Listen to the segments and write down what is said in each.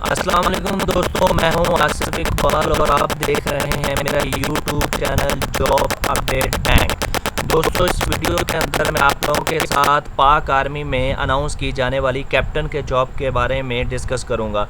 अस्सलाम वालेकुम दोस्तों, मैं हूं आसिफ इकबाल और आप देख रहे हैं मेरा YouTube channel job update bank. दोस्तों, इस वीडियो के अंदर मैं आप लोगों के साथ पाक आर्मी में अनाउंस की जाने वाली कैप्टन के जॉब के बारे में डिस्कस करूंगा।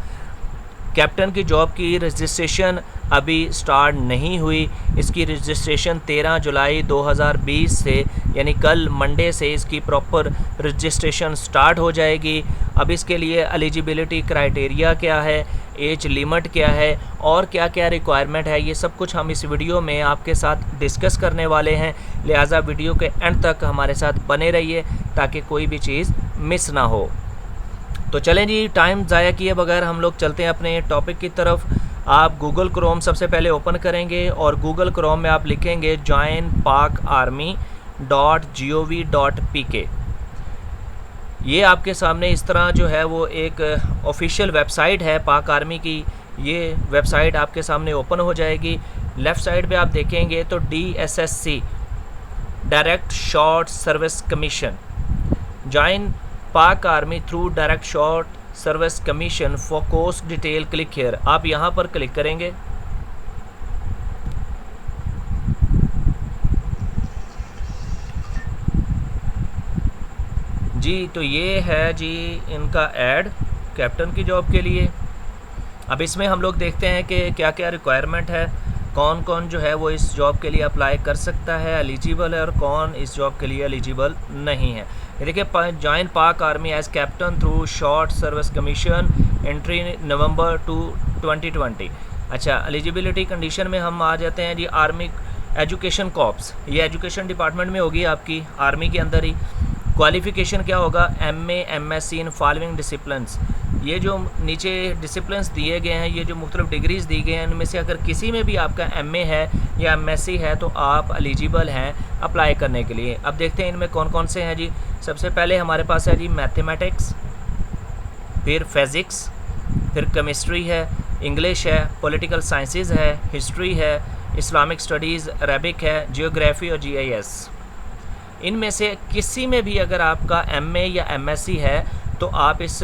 कैप्टन की जॉब की रजिस्ट्रेशन अभी स्टार्ट नहीं हुई। इसकी रजिस्ट्रेशन 13 जुलाई 2020 से यानी कल मंडे से इसकी प्रॉपर रजिस्ट्रेशन स्टार्ट हो जाएगी। अब इसके लिए एलिजिबिलिटी क्राइटेरिया क्या है, एज लिमिट क्या है और क्या क्या रिक्वायरमेंट है, ये सब कुछ हम इस वीडियो में आपके साथ डिस्कस करने वाले हैं। लिहाजा वीडियो के एंड तक हमारे साथ बने रहिए ताकि कोई भी चीज़ मिस ना हो। तो चलें जी, टाइम ज़ाया किए बगैर हम लोग चलते हैं अपने टॉपिक की तरफ। आप गूगल क्रोम सबसे पहले ओपन करेंगे और गूगल क्रोम में आप लिखेंगे joinpakarmy.gov.pk। ये आपके सामने इस तरह जो है वो एक ऑफिशियल वेबसाइट है पाक आर्मी की। ये वेबसाइट आपके सामने ओपन हो जाएगी। लेफ़्ट साइड पे आप देखेंगे तो DSSC direct short service commission, join Pak army through direct short service commission for course detail, click here. आप यहाँ पर क्लिक करेंगे। जी, तो ये है जी इनका ऐड कैप्टन की जॉब के लिए। अब इसमें हम लोग देखते हैं कि क्या क्या रिक्वायरमेंट है, कौन कौन जो है वो इस जॉब के लिए अप्लाई कर सकता है, एलिजिबल है, और कौन इस जॉब के लिए एलिजिबल नहीं है। ये देखिए, join Pak army as captain through short service commission, entry November 2020। अच्छा, एलिजिबिलिटी कंडीशन में हम आ जाते हैं जी। आर्मी एजुकेशन कॉर्प्स, ये एजुकेशन डिपार्टमेंट में होगी आपकी आर्मी के अंदर ही। क्वालिफ़िकेशन क्या होगा, MA MSc in following disciplines. ये जो नीचे डिसिप्लिन्स दिए गए हैं, ये जो मुख्तलिफ डिग्रीज़ दी गए हैं, इनमें से अगर किसी में भी आपका MA है या MSc है तो आप एलिजिबल हैं अप्लाई करने के लिए। अब देखते हैं इनमें कौन कौन से हैं जी। सबसे पहले हमारे पास है जी मैथमेटिक्स, फिर फिज़िक्स, फिर केमिस्ट्री है, इंग्लिश है, पॉलिटिकल साइंसेस है, हिस्ट्री है, इस्लामिक स्टडीज़, अरबिक है, जियोग्राफी और GIS। इनमें से किसी में भी अगर आपका MA या MSc है तो आप इस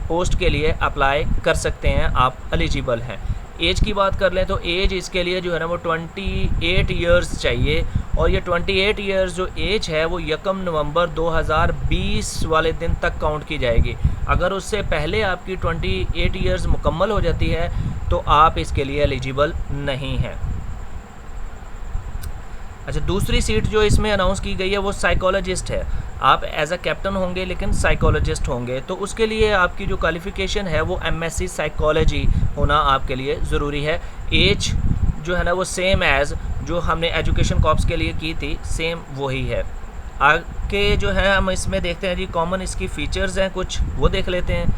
पोस्ट के लिए अप्लाई कर सकते हैं, आप एलिजिबल हैं। एज की बात कर लें तो एज इसके लिए जो है ना वो 28 इयर्स चाहिए, और ये 28 इयर्स जो एज है वो 1 नवंबर 2020 वाले दिन तक काउंट की जाएगी। अगर उससे पहले आपकी 28 इयर्स मुकम्मल हो जाती है तो आप इसके लिए एलिजिबल नहीं हैं। अच्छा, दूसरी सीट जो इसमें अनाउंस की गई है वो साइकोलॉजिस्ट है। आप एज अ कैप्टन होंगे लेकिन साइकोलॉजिस्ट होंगे, तो उसके लिए आपकी जो क्वालिफ़िकेशन है वो MSc साइकोलॉजी होना आपके लिए ज़रूरी है। एज जो है ना वो सेम एज़ जो हमने एजुकेशन कॉर्प्स के लिए की थी, सेम वही है। आगे जो है हम इसमें देखते हैं जी, कॉमन इसकी फ़ीचर्स हैं कुछ, वो देख लेते हैं।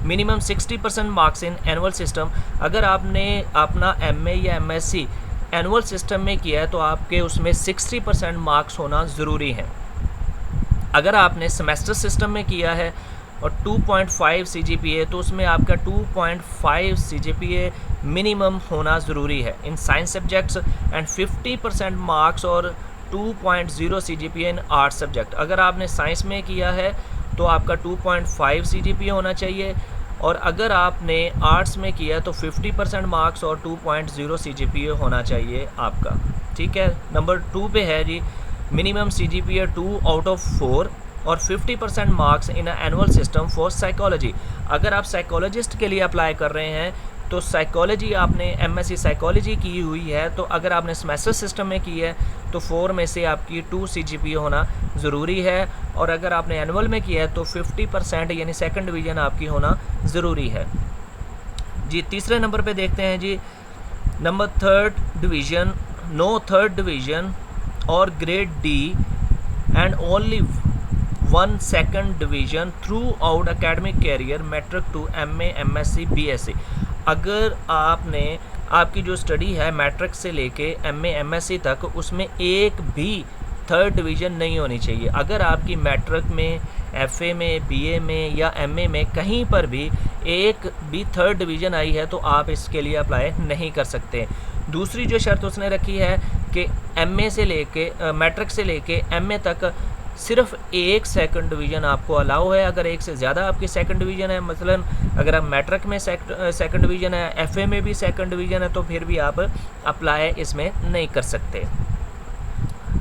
Minimum 60% marks in annual system. अगर आपने अपना MA या MSc एनुअल सिस्टम में किया है तो आपके उसमें 60% मार्क्स होना ज़रूरी है। अगर आपने सेमेस्टर सिस्टम में किया है और 2.5 CGPA तो उसमें आपका 2.5 CGPA मिनिमम होना ज़रूरी है in science subjects, and 50% marks और 2.0 CGPA इन आर्ट सब्जेक्ट। अगर आपने साइंस में किया है तो आपका 2.5 CGPA होना चाहिए, और अगर आपने आर्ट्स में किया तो 50% मार्क्स और 2.0 CGPA होना चाहिए आपका। ठीक है, नंबर 2 पे है जी मिनिमम CGPA 2 आउट ऑफ 4 और 50% marks in annual system for psychology. अगर आप साइकोलॉजिस्ट के लिए अप्लाई कर रहे हैं तो साइकोलॉजी आपने MSc साइकोलॉजी की हुई है, तो अगर आपने सेमेस्टर सिस्टम में की है तो 4 में से आपकी 2 CGPA होना ज़रूरी है, और अगर आपने एनुअल में किया है तो 50% यानी सेकंड डिवीज़न आपकी होना ज़रूरी है जी। तीसरे नंबर पे देखते हैं जी, number 3rd division, no 3rd division और grade D and only 1 2nd division throughout academic career matric to MA MSc BSc। अगर आपने आपकी जो स्टडी है मैट्रिक से लेके MA MSc तक, उसमें एक भी 3rd डिवीज़न नहीं होनी चाहिए। अगर आपकी मैट्रिक में, FA में, BA में या MA में कहीं पर भी एक भी 3rd डिवीज़न आई है तो आप इसके लिए अप्लाई नहीं कर सकते। दूसरी जो शर्त उसने रखी है कि MA से लेके मैट्रिक से लेके MA तक सिर्फ एक सेकंड डिवीज़न आपको अलाउ है। अगर एक से ज़्यादा आपकी सेकंड डिवीज़न है, मसलन अगर आप मैट्रिक में सेकंड डिवीज़न है, एफए में भी सेकंड डिवीज़न है, तो फिर भी आप अप्लाई इसमें नहीं कर सकते।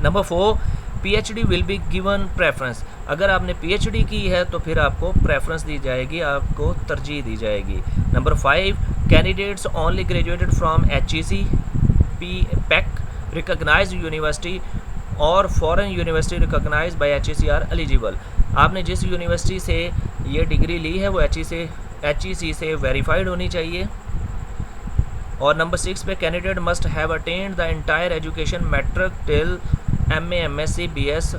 Number 4, PhD will be given preference. अगर आपने पीएचडी की है तो फिर आपको प्रेफरेंस दी जाएगी, आपको तरजीह दी जाएगी। Number 5, candidates only graduated from HEC, PEC recognised university और foreign university recognised by HEC are eligible. आपने जिस यूनिवर्सिटी से ये डिग्री ली है वो एचईसी से वेरीफाइड होनी चाहिए। और नंबर 6 पे candidate must have attend the entire education matric till MA, MSc, BS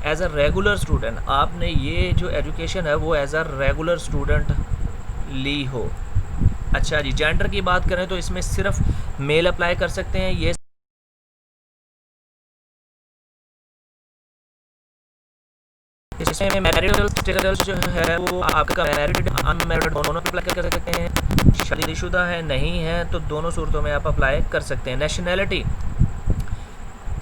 as a regular student. आपने ये जो एजुकेशन है वो एज अ रेगुलर स्टूडेंट ली हो। अच्छा जी, जेंडर की बात करें तो इसमें सिर्फ मेल अप्लाई कर सकते हैं। ये इसमें मैरिटल स्टेटस जो है वो आपका मैरिड अनमैरिड दोनों अप्लाई कर सकते हैं। शादीशुदा है नहीं है तो दोनों सूरतों में आप अप्लाई कर सकते हैं। Nationality,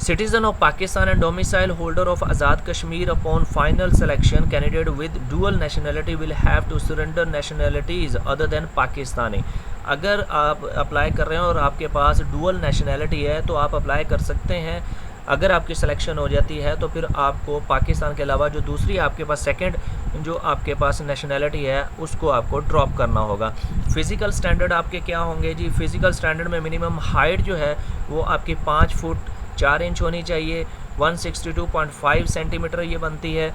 citizen of Pakistan and domicile holder of Azad Kashmir. Upon final selection, candidate with dual nationality will have to surrender nationalities other than Pakistani. अगर आप अप्लाई कर रहे हैं और आपके पास डुअल नेशनैलिटी है तो आप अप्लाई कर सकते हैं। अगर आपकी सिलेक्शन हो जाती है तो फिर आपको पाकिस्तान के अलावा जो दूसरी आपके पास सेकंड जो आपके पास नेशनैलिटी है उसको आपको ड्रॉप करना होगा। फ़िज़िकल स्टैंडर्ड आपके क्या होंगे जी? फ़िज़िकल स्टैंडर्ड में मिनिमम हाइट जो है वो आपकी 5 फुट 4 इंच होनी चाहिए, 162.5 सेंटीमीटर ये बनती है।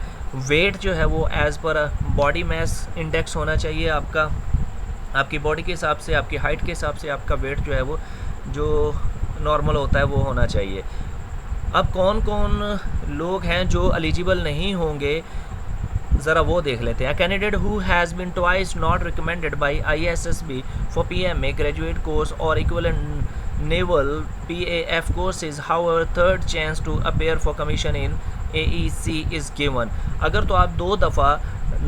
वेट जो है वो as per body mass index होना चाहिए आपका, आपकी बॉडी के हिसाब से, आपकी हाइट के हिसाब से आपका वेट जो है वो जो नॉर्मल होता है वो होना चाहिए। अब कौन कौन लोग हैं जो एलिजिबल नहीं होंगे ज़रा वो देख लेते हैं। Candidate who has been twice not recommended by ISSB for PMA graduate course और equivalent naval PAF courses, however third chance to appear for commission in AEC is given। अगर तो आप 2 दफ़ा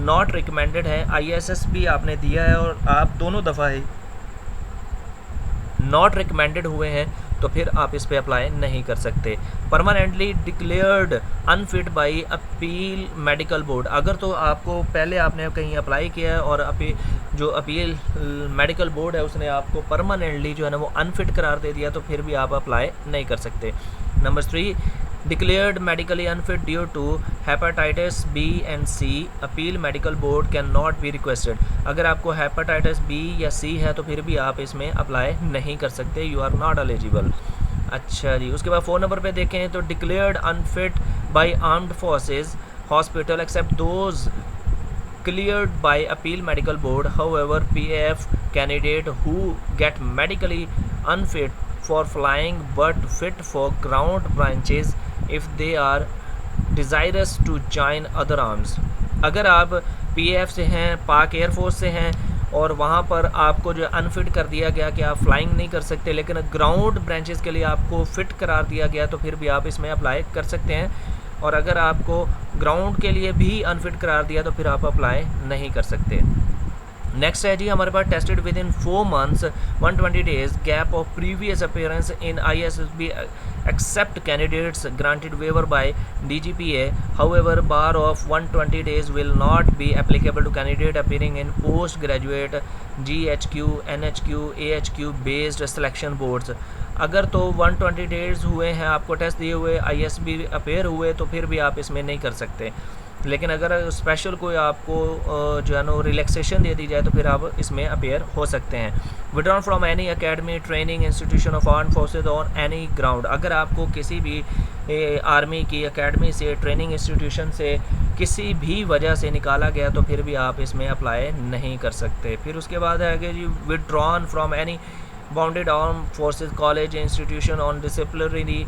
नॉट रिकमेंडेड है, ISSB आपने दिया है और आप दोनों दफ़ा ही नॉट रिकमेंडेड हुए हैं तो फिर आप इस पे अप्लाई नहीं कर सकते। Permanently declared unfit by appeal medical board, अगर तो आपको पहले आपने कहीं अप्लाई किया है और जो अपील मेडिकल बोर्ड है उसने आपको परमानेंटली जो है ना वो अनफिट करार दे दिया तो फिर भी आप अप्लाई नहीं कर सकते। Number 3, declared medically unfit due to hepatitis B and C, appeal medical board can not be requested. अगर आपको हेपेटाइटिस B या C है तो फिर भी आप इसमें अप्लाई नहीं कर सकते, यू आर नॉट एलिजिबल। अच्छा जी, उसके बाद 4 नंबर पे देखें तो declared unfit by armed forces hospital except those cleared by appeal medical board, however PAF candidate who get medically unfit for flying but fit for ground branches if they are desirous to join other arms। अगर आप PAF से हैं, पाक air force से हैं और वहाँ पर आपको जो अनफिट कर दिया गया कि आप फ्लाइंग नहीं कर सकते लेकिन ग्राउंड ब्रांचेस के लिए आपको फ़िट करार दिया गया तो फिर भी आप इसमें अप्लाई कर सकते हैं। और अगर आपको ग्राउंड के लिए भी अनफिट करार दिया तो फिर आप अप्लाई नहीं कर सकते। नेक्स्ट है जी हमारे पास tested within 4 months 120 days gap of previous appearance in ISSB except candidates granted waiver by DGPA, however bar of 120 days will not be applicable to candidate appearing in post graduate GHQ, NHQ, AHQ based selection boards. अगर तो 120 days हुए हैं आपको test दिए हुए, ISB appear हुए तो फिर भी आप इसमें नहीं कर सकते। लेकिन अगर स्पेशल कोई आपको जो है ना रिलैक्सेशन दे दी जाए तो फिर आप इसमें अपेयर हो सकते हैं। Withdrawn from any academy training institution of armed forces on any ground, अगर आपको किसी भी आर्मी की अकेडमी से, ट्रेनिंग इंस्टीट्यूशन से किसी भी वजह से निकाला गया तो फिर भी आप इसमें अप्लाई नहीं कर सकते। फिर उसके बाद है कि जी withdrawn from any bounded arm forces college institution on disciplinary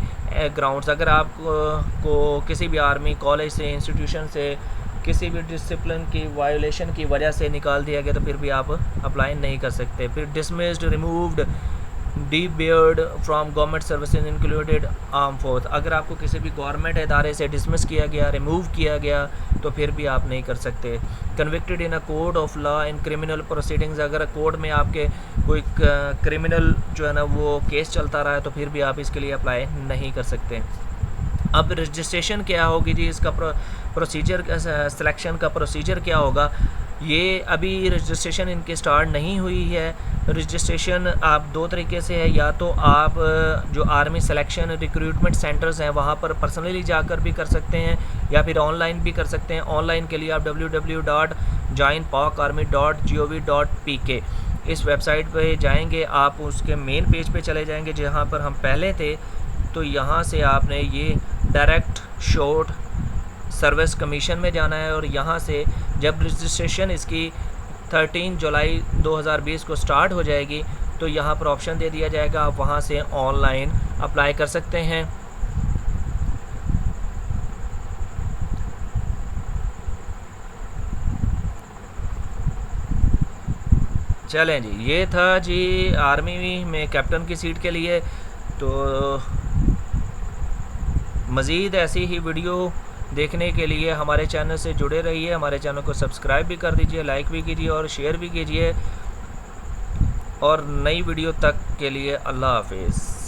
grounds, अगर आपको किसी भी आर्मी कॉलेज से, इंस्टीट्यूशन से किसी भी डिसिप्लिन की वायोलेशन की वजह से निकाल दिया गया तो फिर भी आप अप्लाई नहीं कर सकते। फिर dismissed, removed, debarred from government services included arm force, अगर आपको किसी भी गवर्नमेंट इदारे से डिसमिस किया गया, रिमूव किया गया तो फिर भी आप नहीं कर सकते। Convicted in a court of law in criminal proceedings, अगर कोर्ट में आपके कोई क्रिमिनल जो है ना वो केस चलता रहा है तो फिर भी आप इसके लिए अप्लाई नहीं कर सकते। अब रजिस्ट्रेशन क्या होगी जी, इसका प्रोसीजर, सिलेक्शन का प्रोसीजर क्या होगा। ये अभी रजिस्ट्रेशन इनके स्टार्ट नहीं हुई है। रजिस्ट्रेशन आप दो तरीके से है, या तो आप जो आर्मी सिलेक्शन रिक्रूटमेंट सेंटर्स हैं वहाँ पर पर्सनली जाकर भी कर सकते हैं, या फिर ऑनलाइन भी कर सकते हैं। ऑनलाइन के लिए आप www.joinpakarmy.gov.pk इस वेबसाइट पे जाएंगे, आप उसके मेन पेज पे चले जाएंगे जहाँ पर हम पहले थे। तो यहाँ से आपने ये डायरेक्ट शॉर्ट सर्विस कमीशन में जाना है, और यहाँ से जब रजिस्ट्रेशन इसकी 13 जुलाई 2020 को स्टार्ट हो जाएगी तो यहाँ पर ऑप्शन दे दिया जाएगा, आप वहाँ से ऑनलाइन अप्लाई कर सकते हैं। चलें जी, ये था जी आर्मी में कैप्टन की सीट के लिए। तो मज़ीद ऐसी ही वीडियो देखने के लिए हमारे चैनल से जुड़े रहिए। हमारे चैनल को सब्सक्राइब भी कर दीजिए, लाइक भी कीजिए और शेयर भी कीजिए। और नई वीडियो तक के लिए अल्लाह हाफिज़।